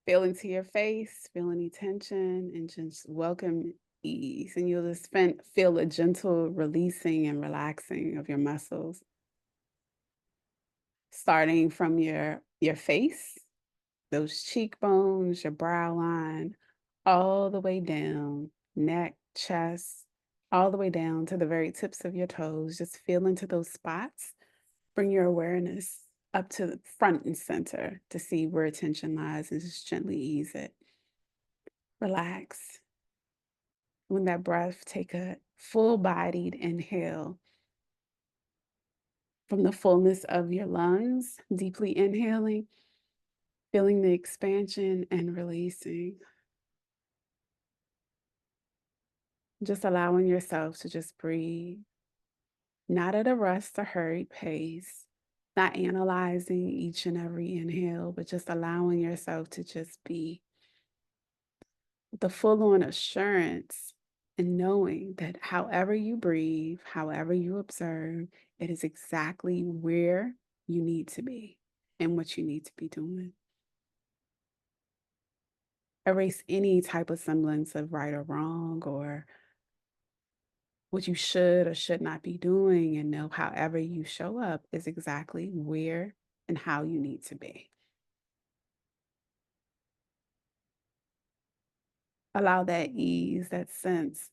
Feel into your face, feel any tension, and just welcome ease. And you'll just feel a gentle releasing and relaxing of your muscles, starting from your face, those cheekbones, your brow line, all the way down, neck, chest, all the way down to the very tips of your toes. Just feel into those spots. Bring your awareness up to the front and center to see where attention lies and just gently ease it. Relax. When that breath, take a full bodied inhale from the fullness of your lungs, deeply inhaling, feeling the expansion and releasing. Just allowing yourself to just breathe, not at a rushed or hurried pace, not analyzing each and every inhale, but just allowing yourself to just be the full on assurance and knowing that however you breathe, however you observe, it is exactly where you need to be and what you need to be doing. Erase any type of semblance of right or wrong or what you should or should not be doing, and know however you show up is exactly where and how you need to be. Allow that ease, that sense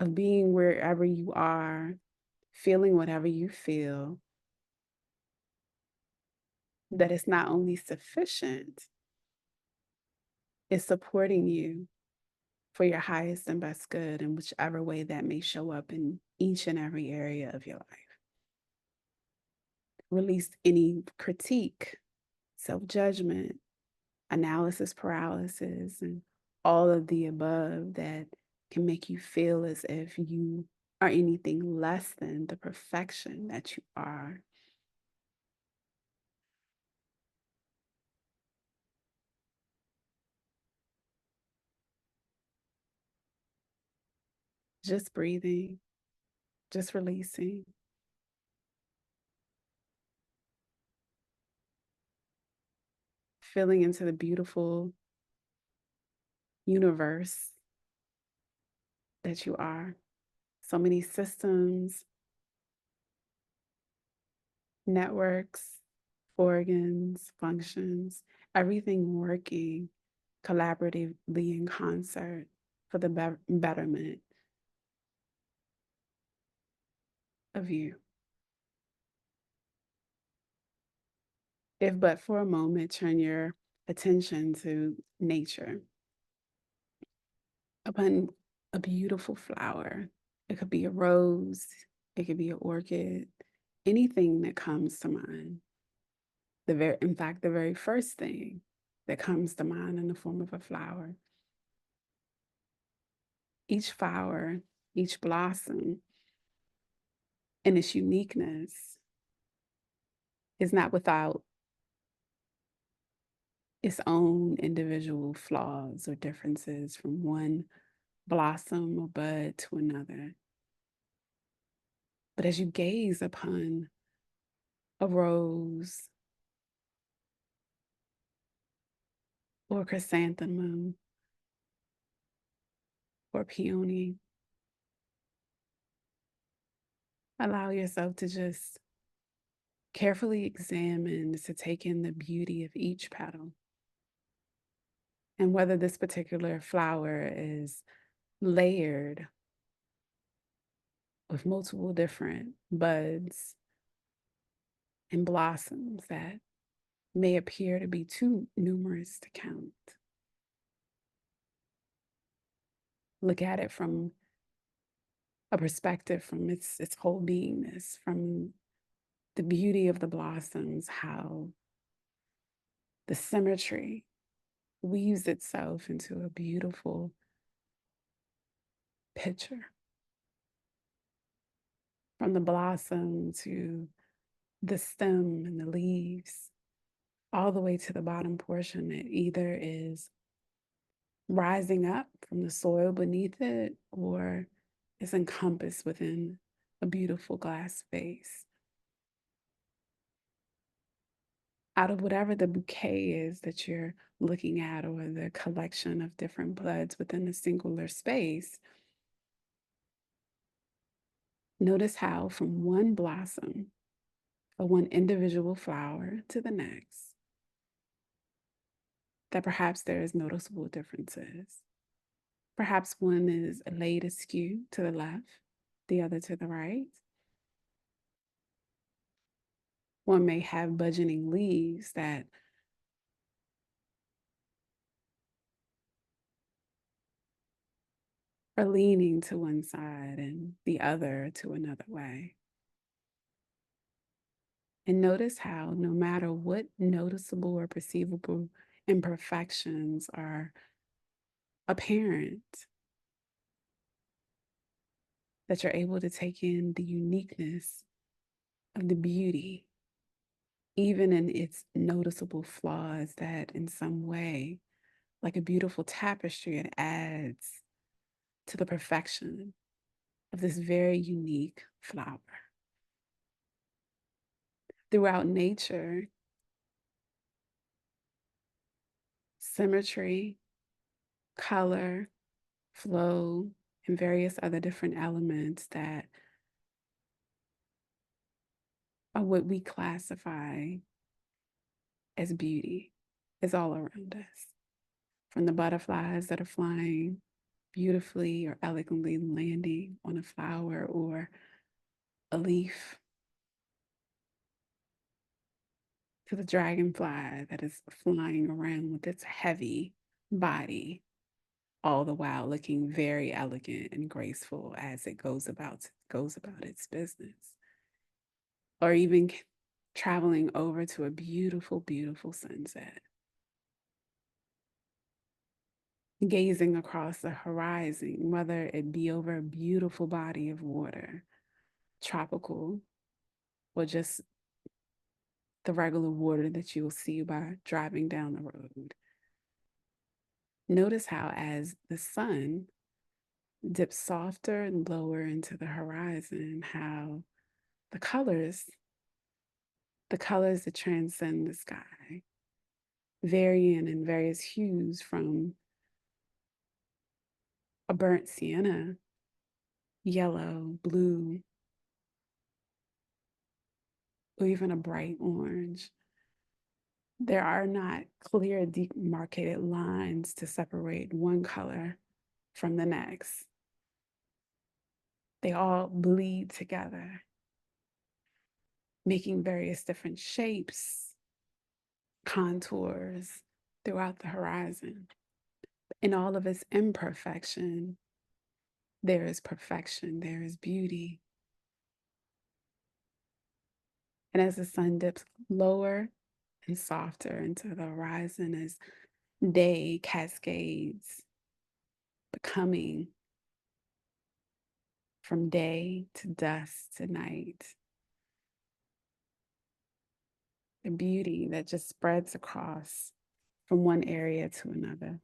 of being wherever you are, feeling whatever you feel, that it's not only sufficient, it's supporting you for your highest and best good in whichever way that may show up in each and every area of your life. Release any critique, self judgment, analysis paralysis, and all of the above that can make you feel as if you are anything less than the perfection that you are. Just breathing, just releasing, feeling into the beautiful universe that you are. So many systems, networks, organs, functions, everything working collaboratively in concert for the betterment of you. If but for a moment, turn your attention to nature upon a beautiful flower. It could be a rose, it could be an orchid, anything that comes to mind. In fact, the very first thing that comes to mind in the form of a flower. Each flower, each blossom, in its uniqueness, is not without its own individual flaws or differences from one blossom or bud to another. But as you gaze upon a rose or chrysanthemum or peony, allow yourself to just carefully examine, to take in the beauty of each petal. And whether this particular flower is layered with multiple different buds and blossoms that may appear to be too numerous to count. Look at it from a perspective from its whole beingness, from the beauty of the blossoms, how the symmetry weaves itself into a beautiful picture. From the blossom to the stem and the leaves, all the way to the bottom portion that either is rising up from the soil beneath it or is encompassed within a beautiful glass vase. out of whatever the bouquet is that you're looking at, or the collection of different buds within a singular space, notice how from one blossom or one individual flower to the next, that perhaps there is noticeable differences. Perhaps one is laid askew to the left, the other to the right. One may have budgeting leaves that are leaning to one side and the other to another way. And notice how, no matter what noticeable or perceivable imperfections are apparent, that you're able to take in the uniqueness of the beauty, even in its noticeable flaws, that in some way, like a beautiful tapestry, it adds to the perfection of this very unique flower. Throughout nature, symmetry, color, flow, and various other different elements that are what we classify as beauty is all around us. From the butterflies that are flying beautifully or elegantly landing on a flower or a leaf, to the dragonfly that is flying around with its heavy body, all the while looking very elegant and graceful as it goes about its business. Or even traveling over to a beautiful, beautiful sunset, gazing across the horizon, whether it be over a beautiful body of water, tropical, or just the regular water that you'll see by driving down the road. Notice how, as the sun dips softer and lower into the horizon, how the colors, the colors that transcend the sky, varying in various hues from a burnt sienna, yellow, blue, or even a bright orange. There are not clear, demarcated lines to separate one color from the next. They all bleed together, making various different shapes, contours throughout the horizon. In all of its imperfection, there is perfection, there is beauty. And as the sun dips lower and softer into the horizon, as day cascades, becoming from day to dusk to night, the beauty that just spreads across from one area to another.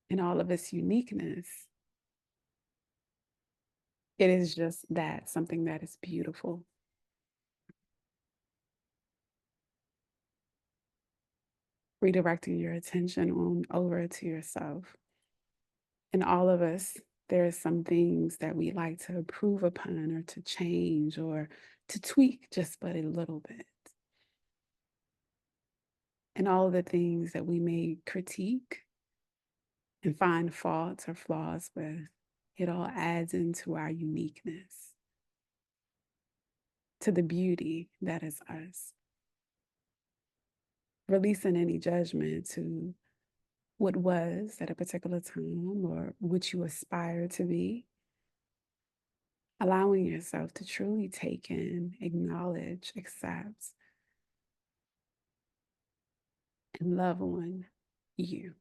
In all of its uniqueness, it is just that, something that is beautiful. Redirecting your attention on over to yourself. In all of us, there are some things that we like to improve upon or to change or to tweak just but a little bit. And all of the things that we may critique and find faults or flaws with, it all adds into our uniqueness, to the beauty that is us. Releasing any judgment to what was at a particular time or what you aspire to be. Allowing yourself to truly take in, acknowledge, accept, and love on you.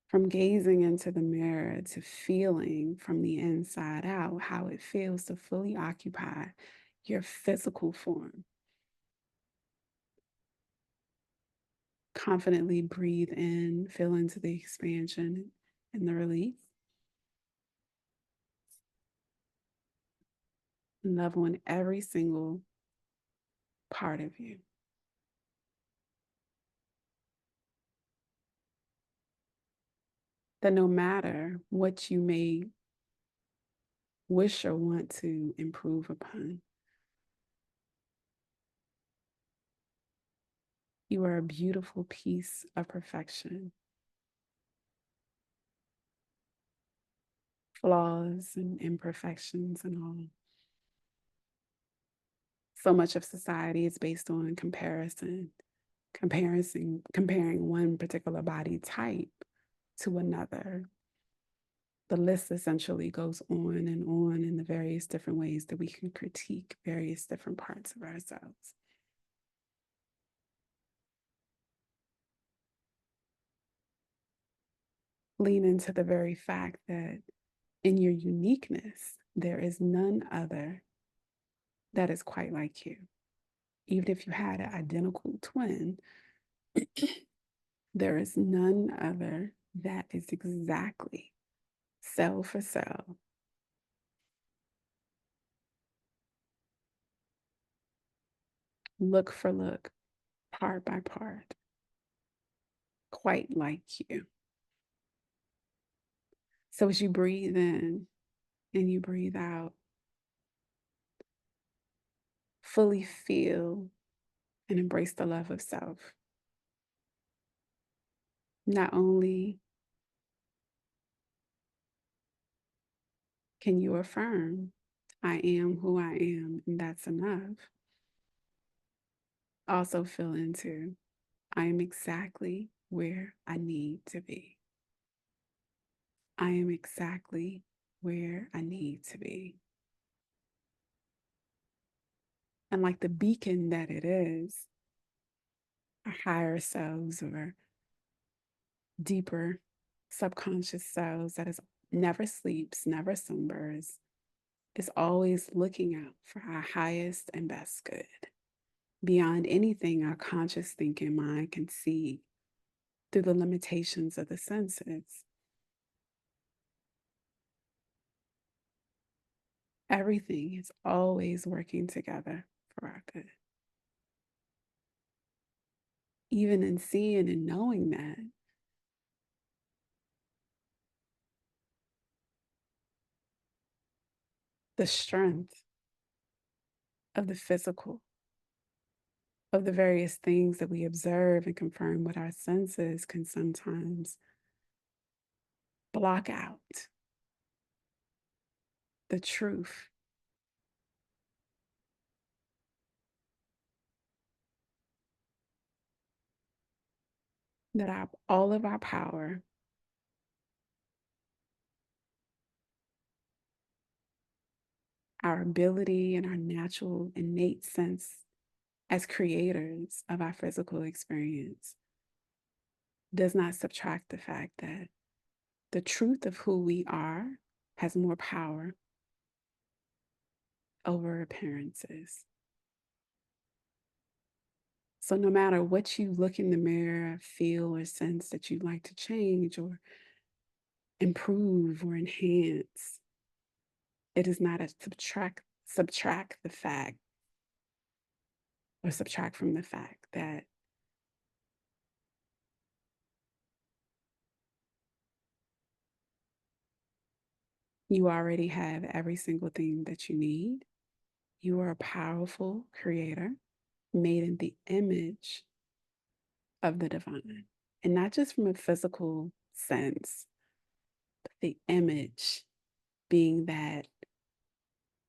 From gazing into the mirror to feeling from the inside out how it feels to fully occupy your physical form. Confidently breathe in, feel into the expansion and the release. Love on every single part of you. That no matter what you may wish or want to improve upon, you are a beautiful piece of perfection. Flaws and imperfections and all. So much of society is based on comparing one particular body type to another. The list essentially goes on in the various different ways that we can critique various different parts of ourselves. Lean into the very fact that in your uniqueness, there is none other that is quite like you. Even if you had an identical twin, there is none other that is exactly cell for cell, look for look, part by part, quite like you. So as you breathe in and you breathe out, fully feel and embrace the love of self. Not only can you affirm, I am who I am, and that's enough, also feel into, I am exactly where I need to be. I am exactly where I need to be. And like the beacon that it is, our higher selves or deeper subconscious selves that is never sleeps, never slumbers, is always looking out for our highest and best good, beyond anything our conscious thinking mind can see through the limitations of the senses. Everything is always working together for our good. Even in seeing and knowing that, the strength of the physical, of the various things that we observe and confirm with our senses can sometimes block out the truth that all of our power, our ability, and our natural innate sense as creators of our physical experience does not subtract the fact that the truth of who we are has more power over appearances. So, no matter what you look in the mirror, feel, or sense that you'd like to change or improve or enhance, it is not a subtract the fact or subtract from the fact that you already have every single thing that you need. You are a powerful creator made in the image of the divine. And not just from a physical sense, but the image being that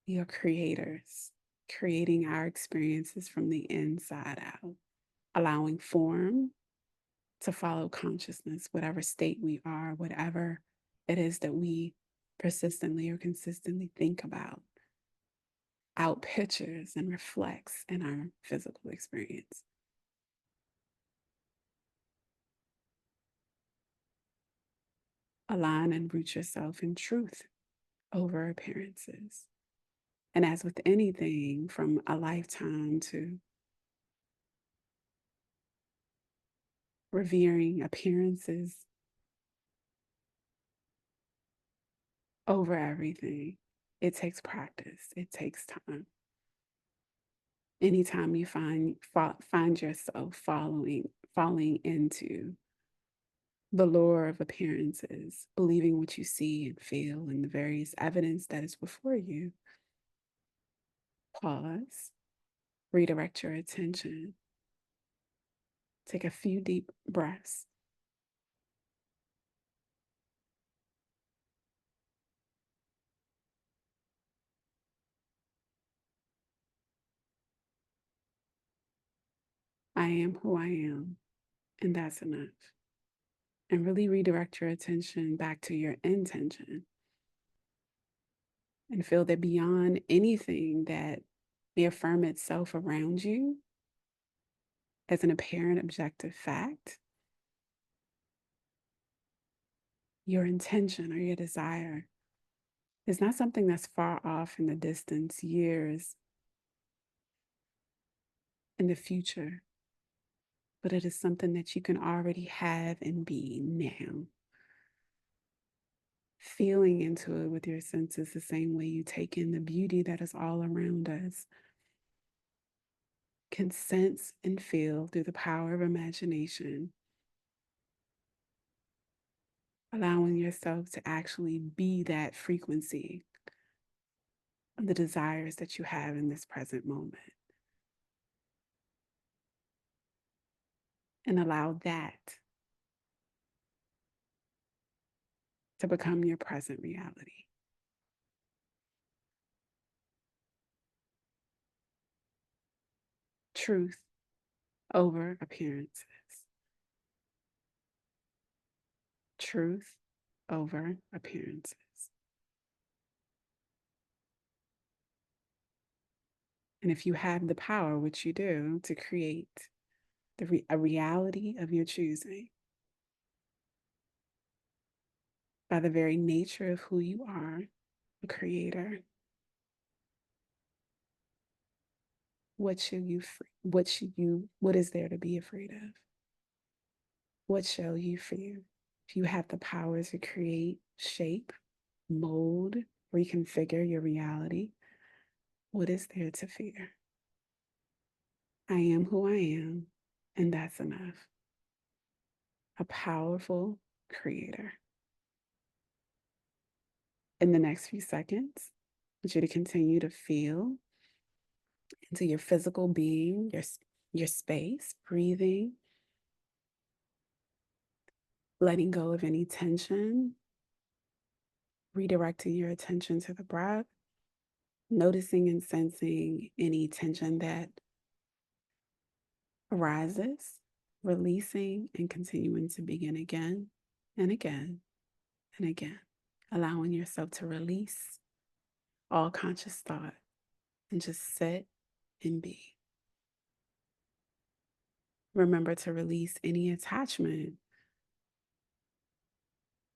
we are creators, creating our experiences from the inside out, allowing form to follow consciousness, whatever state we are, whatever it is that we persistently or consistently think about, out pictures and reflects in our physical experience. Align and root yourself in truth over appearances. And as with anything from a lifetime to revering appearances over everything, It takes practice. It takes time. Anytime you find yourself falling into the lure of appearances, believing what you see and feel and the various evidence that is before you, pause, redirect your attention, take a few deep breaths. I am who I am, and that's enough. And really redirect your attention back to your intention and feel that beyond anything that may affirm itself around you as an apparent objective fact, your intention or your desire is not something that's far off in the distance, years in the future, but it is something that you can already have and be now. Feeling into it with your senses the same way you take in the beauty that is all around us. Can sense and feel through the power of imagination, allowing yourself to actually be that frequency of the desires that you have in this present moment. And allow that to become your present reality. Truth over appearances. Truth over appearances. And if you have the power, which you do, to create a reality of your choosing by the very nature of who you are, a creator, what is there to be afraid of? What shall you fear? If you have the power to create, shape, mold, reconfigure your reality, what is there to fear? I am who I am, and that's enough. A powerful creator. In the next few seconds, I want you to continue to feel into your physical being, your space, breathing, letting go of any tension, redirecting your attention to the breath, noticing and sensing any tension that arises, releasing and continuing to begin again and again and again, allowing yourself to release all conscious thought and just sit and be. Remember to release any attachment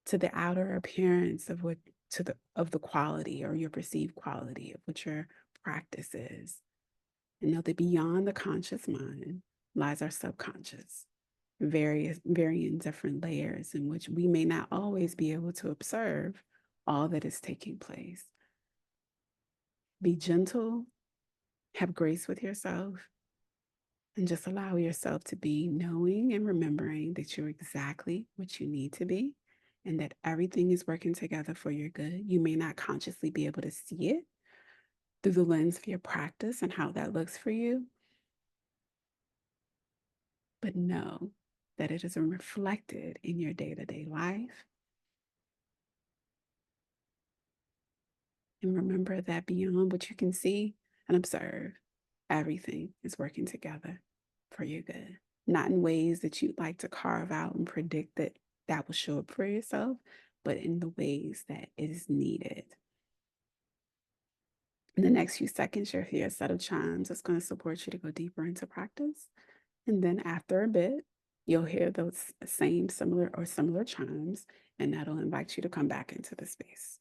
to the outer appearance of the quality or your perceived quality of what your practice is. And know that beyond the conscious mind lies our subconscious, varying different layers in which we may not always be able to observe all that is taking place. Be gentle, have grace with yourself, and just allow yourself to be knowing and remembering that you're exactly what you need to be and that everything is working together for your good. You may not consciously be able to see it through the lens of your practice and how that looks for you, but know that it is reflected in your day-to-day life. And remember that beyond what you can see and observe, everything is working together for your good. Not in ways that you'd like to carve out and predict that will show up for yourself, but in the ways that it is needed. In the next few seconds, you'll hear a set of chimes that's going to support you to go deeper into practice. And then after a bit, you'll hear those similar chimes, and that'll invite you to come back into the space.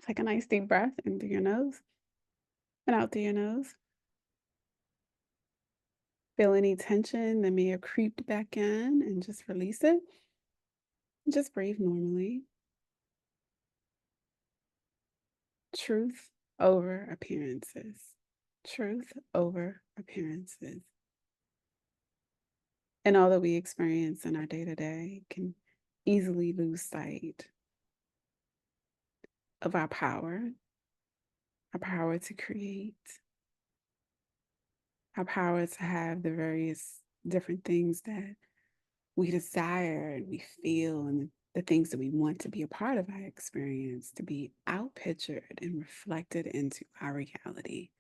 Take a nice deep breath in through your nose and out through your nose. Feel any tension that may have creeped back in and just release it. Just breathe normally. Truth over appearances. Truth over appearances. And all that we experience in our day to day can easily lose sight of our power to create, our power to have the various different things that we desire and we feel, and the things that we want to be a part of our experience to be outpictured and reflected into our reality.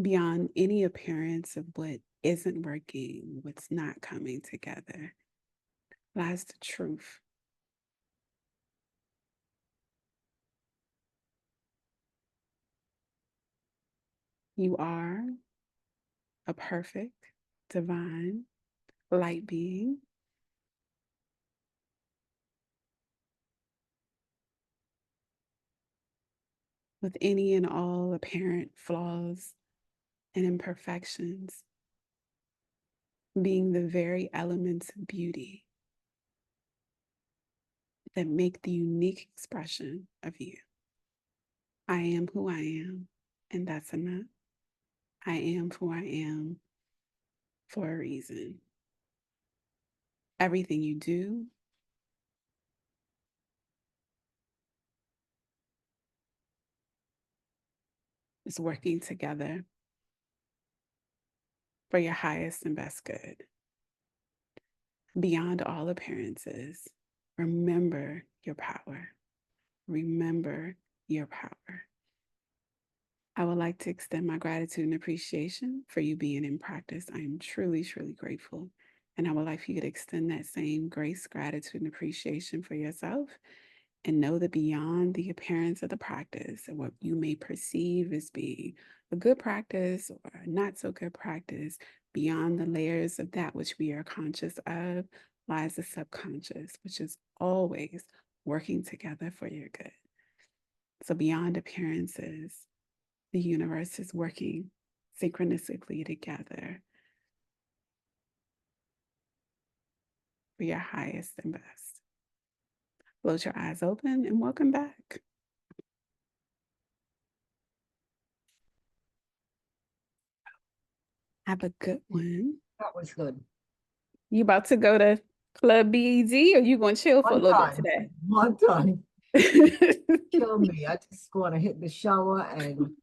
Beyond any appearance of what isn't working, what's not coming together, lies the truth. You are a perfect, divine light being with any and all apparent flaws and imperfections, being the very elements of beauty that make the unique expression of you. I am who I am, and that's enough. I am who I am for a reason. Everything you do is working together for your highest and best good. Beyond all appearances, remember your power. Remember your power. I would like to extend my gratitude and appreciation for you being in practice. I am truly, truly grateful. And I would like for you to extend that same grace, gratitude, and appreciation for yourself. And know that beyond the appearance of the practice and what you may perceive as being a good practice or a not so good practice, beyond the layers of that which we are conscious of lies the subconscious, which is always working together for your good. So beyond appearances, the universe is working synchronistically together for your highest and best. Close your eyes open and welcome back. Have a good one. That was good. You about to go to Club BED or you gonna chill for a One little bit time, today? one time. Kill me. I just want to hit the shower and